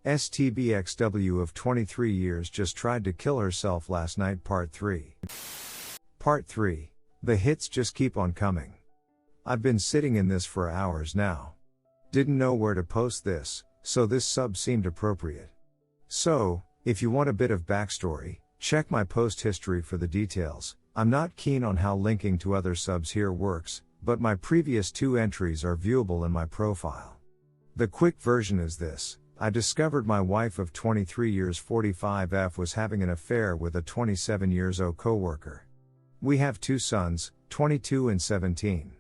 STBXW of 23 years just tried to kill herself last night. Part 3. Part 3. The hits just keep on coming. I've been sitting in this for hours now. Didn't know where to post this, so this sub seemed appropriate. So, if you want a bit of backstory, check my post history for the details. I'm not keen on how linking to other subs here works, but my previous 2 entries are viewable in my profile. The quick version is this. I discovered my wife of 23 years 45F was having an affair with a 27 years old coworker. We have 2 sons, 22 and 17.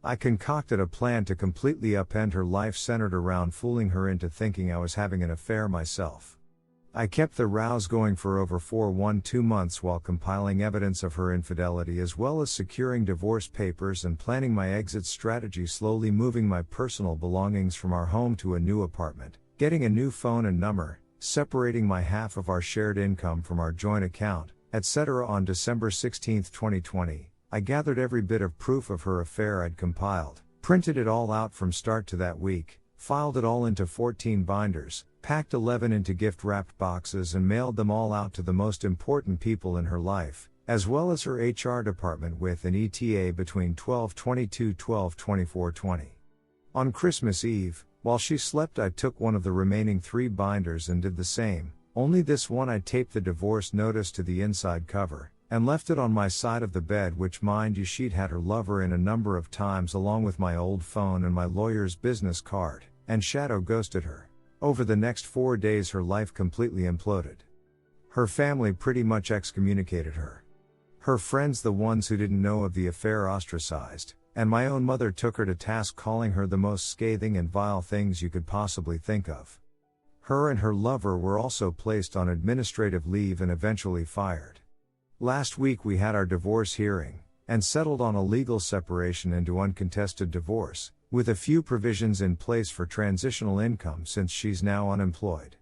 I concocted a plan to completely upend her life centered around fooling her into thinking I was having an affair myself. I kept the rows going for over 2 months while compiling evidence of her infidelity as well as securing divorce papers and planning my exit strategy, slowly moving my personal belongings from our home to a new apartment, getting a new phone and number, separating my half of our shared income from our joint account, etc. On December 16, 2020, I gathered every bit of proof of her affair I'd compiled, printed it all out from start to that week, filed it all into 14 binders, packed 11 into gift-wrapped boxes and mailed them all out to the most important people in her life, as well as her HR department with an ETA between 12/22/12/24/20. On Christmas Eve, while she slept, I took one of the remaining 3 binders and did the same, only this one I taped the divorce notice to the inside cover, and left it on my side of the bed, which mind you she'd had her lover in a number of times along with my old phone and my lawyer's business card, and shadow ghosted her. Over the next 4 days her life completely imploded. Her family pretty much excommunicated her. Her friends, the ones who didn't know of the affair, ostracized, and my own mother took her to task, calling her the most scathing and vile things you could possibly think of. Her and her lover were also placed on administrative leave and eventually fired. Last week we had our divorce hearing, and settled on a legal separation into uncontested divorce, with a few provisions in place for transitional income since she's now unemployed.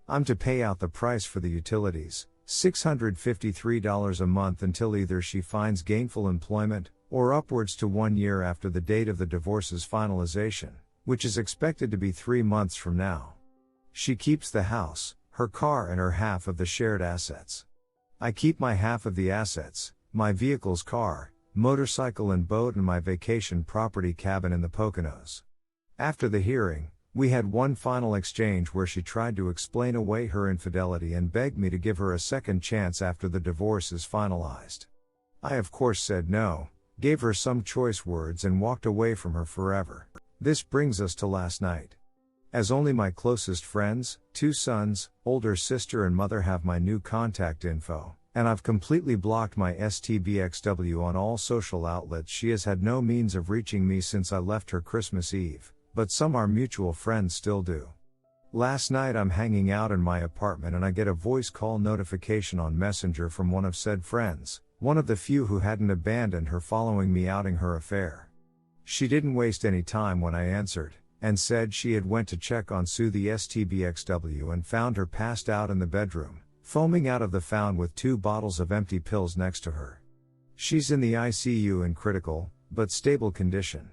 I'm to pay out the price for the utilities, $653 a month, until either she finds gainful employment, or upwards to 1 year after the date of the divorce's finalization, which is expected to be 3 months from now. She keeps the house, her car and her half of the shared assets. I keep my half of the assets, my vehicle's car, motorcycle and boat, and my vacation property cabin in the Poconos. After the hearing, we had one final exchange where she tried to explain away her infidelity and begged me to give her a second chance after the divorce is finalized. I of course said no, gave her some choice words and walked away from her forever. This brings us to last night. As only my closest friends, 2 sons, older sister and mother have my new contact info, and I've completely blocked my STBXW on all social outlets. She has had no means of reaching me since I left her Christmas Eve, but some our mutual friends still do. Last night I'm hanging out in my apartment and I get a voice call notification on Messenger from one of said friends, one of the few who hadn't abandoned her following me outing her affair. She didn't waste any time when I answered, and said she had went to check on Sue the STBXW and found her passed out in the bedroom, foaming out of the fountain with 2 bottles of empty pills next to her. She's in the ICU in critical, but stable condition.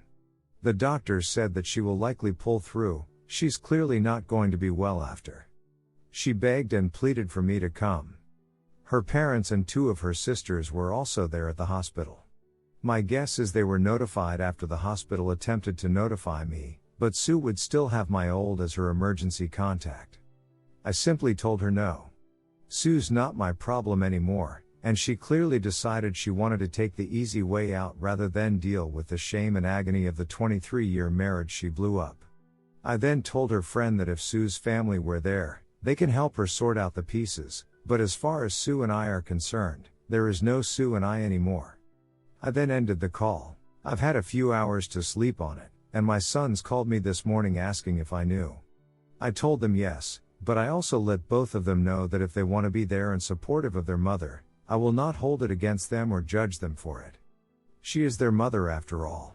The doctors said that she will likely pull through. She's clearly not going to be well after. She begged and pleaded for me to come. Her parents and 2 of her sisters were also there at the hospital. My guess is they were notified after the hospital attempted to notify me, but Sue would still have my old as her emergency contact. I simply told her no. Sue's not my problem anymore, and she clearly decided she wanted to take the easy way out rather than deal with the shame and agony of the 23-year marriage she blew up. I then told her friend that if Sue's family were there, they can help her sort out the pieces, but as far as Sue and I are concerned, there is no Sue and I anymore. I then ended the call. I've had a few hours to sleep on it, and my sons called me this morning asking if I knew. I told them yes, but I also let both of them know that if they want to be there and supportive of their mother, I will not hold it against them or judge them for it. She is their mother after all.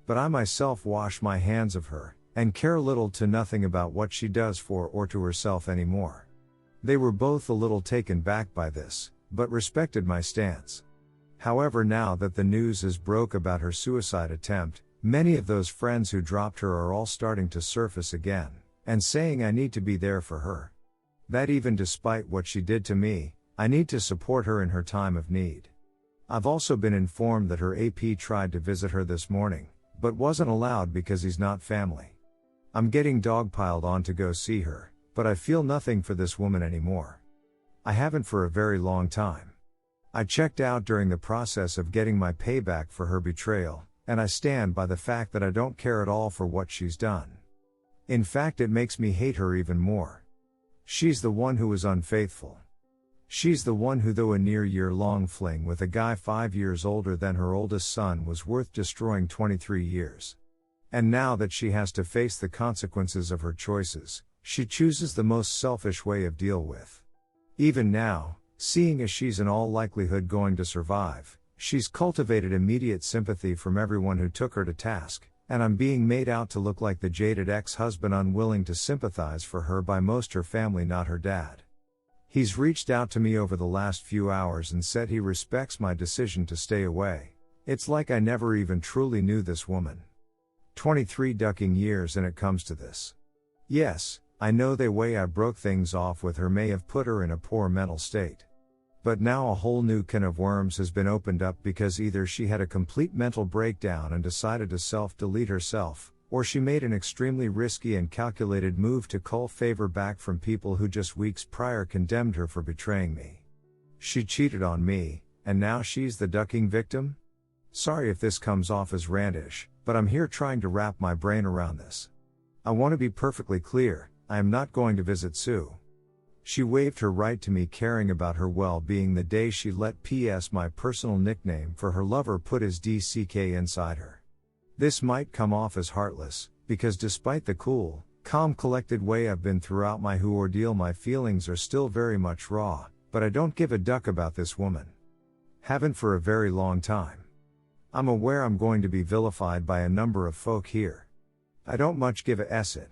But I myself wash my hands of her, and care little to nothing about what she does for or to herself anymore. They were both a little taken back by this, but respected my stance. However, now that the news is broke about her suicide attempt, many of those friends who dropped her are all starting to surface again, and saying I need to be there for her. That even despite what she did to me, I need to support her in her time of need. I've also been informed that her AP tried to visit her this morning, but wasn't allowed because he's not family. I'm getting dogpiled on to go see her, but I feel nothing for this woman anymore. I haven't for a very long time. I checked out during the process of getting my payback for her betrayal, and I stand by the fact that I don't care at all for what she's done. In fact, it makes me hate her even more. She's the one who was unfaithful. She's the one who, though a near year-long fling with a guy 5 years older than her oldest son was worth destroying 23 years. And now that she has to face the consequences of her choices, she chooses the most selfish way of deal with. Even now, seeing as she's in all likelihood going to survive, she's cultivated immediate sympathy from everyone who took her to task, and I'm being made out to look like the jaded ex-husband unwilling to sympathize for her by most her family, not her dad. He's reached out to me over the last few hours and said he respects my decision to stay away. It's like I never even truly knew this woman. 23 ducking years and it comes to this. Yes, I know the way I broke things off with her may have put her in a poor mental state. But now a whole new can of worms has been opened up because either she had a complete mental breakdown and decided to self-delete herself, or she made an extremely risky and calculated move to cull favor back from people who just weeks prior condemned her for betraying me. She cheated on me, and now she's the ducking victim? Sorry if this comes off as randish, but I'm here trying to wrap my brain around this. I want to be perfectly clear, I am not going to visit Sue. She waived her right to me caring about her well-being the day she let PS, my personal nickname for her lover, put his DCK inside her. This might come off as heartless, because despite the cool, calm, collected way I've been throughout my who ordeal, my feelings are still very much raw, but I don't give a duck about this woman. Haven't for a very long time. I'm aware I'm going to be vilified by a number of folk here. I don't much give a s it.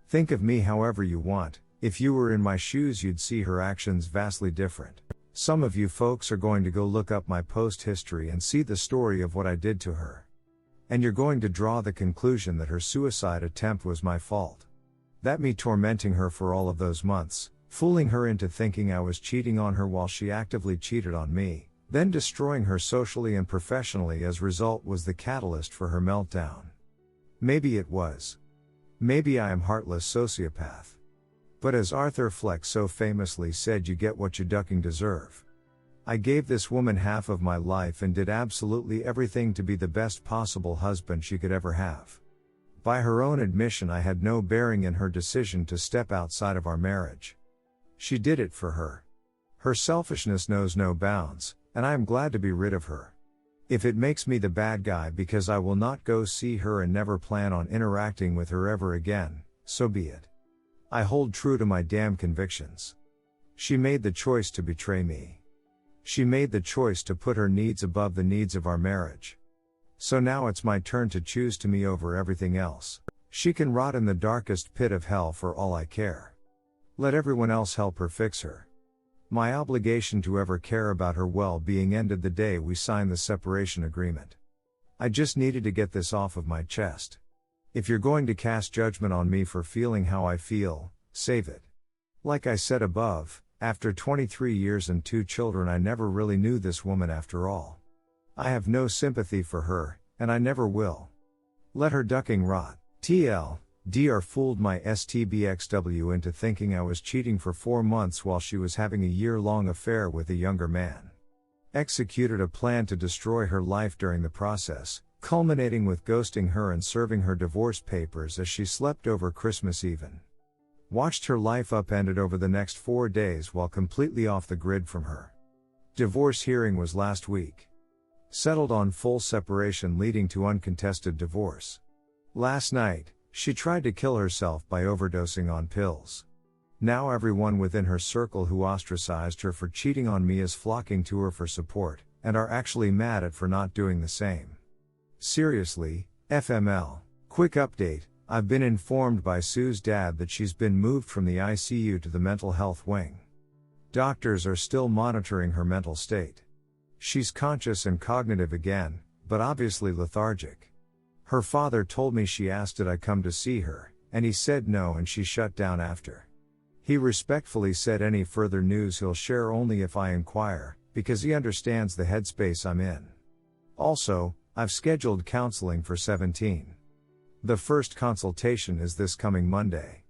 Think of me however you want. If you were in my shoes you'd see her actions vastly different. Some of you folks are going to go look up my post history and see the story of what I did to her. And you're going to draw the conclusion that her suicide attempt was my fault. That me tormenting her for all of those months, fooling her into thinking I was cheating on her while she actively cheated on me, then destroying her socially and professionally as result was the catalyst for her meltdown. Maybe it was. Maybe I am heartless sociopath. But as Arthur Fleck so famously said, you get what you ducking deserve. I gave this woman half of my life and did absolutely everything to be the best possible husband she could ever have. By her own admission, I had no bearing in her decision to step outside of our marriage. She did it for her. Her selfishness knows no bounds, and I am glad to be rid of her. If it makes me the bad guy because I will not go see her and never plan on interacting with her ever again, so be it. I hold true to my damn convictions. She made the choice to betray me. She made the choice to put her needs above the needs of our marriage. So now it's my turn to choose to me over everything else. She can rot in the darkest pit of hell for all I care. Let everyone else help her fix her. My obligation to ever care about her well-being ended the day we signed the separation agreement. I just needed to get this off of my chest. If you're going to cast judgment on me for feeling how I feel, save it. Like I said above, after 23 years and 2 children, I never really knew this woman after all. I have no sympathy for her, and I never will. Let her ducking rot. TLDR fooled my STBXW into thinking I was cheating for 4 months while she was having a year-long affair with a younger man. Executed a plan to destroy her life during the process, culminating with ghosting her and serving her divorce papers as she slept over Christmas Eve. Watched her life upended over the next 4 days while completely off the grid from her. Divorce hearing was last week. Settled on full separation leading to uncontested divorce. Last night, she tried to kill herself by overdosing on pills. Now everyone within her circle who ostracized her for cheating on me is flocking to her for support, and are actually mad at for not doing the same. Seriously, FML. Quick update. I've been informed by Sue's dad that she's been moved from the ICU to the mental health wing. Doctors are still monitoring her mental state. She's conscious and cognitive again, but obviously lethargic. Her father told me she asked did I come to see her, and he said no and she shut down after. He respectfully said any further news he'll share only if I inquire, because he understands the headspace I'm in. Also, I've scheduled counseling for 17. The first consultation is this coming Monday.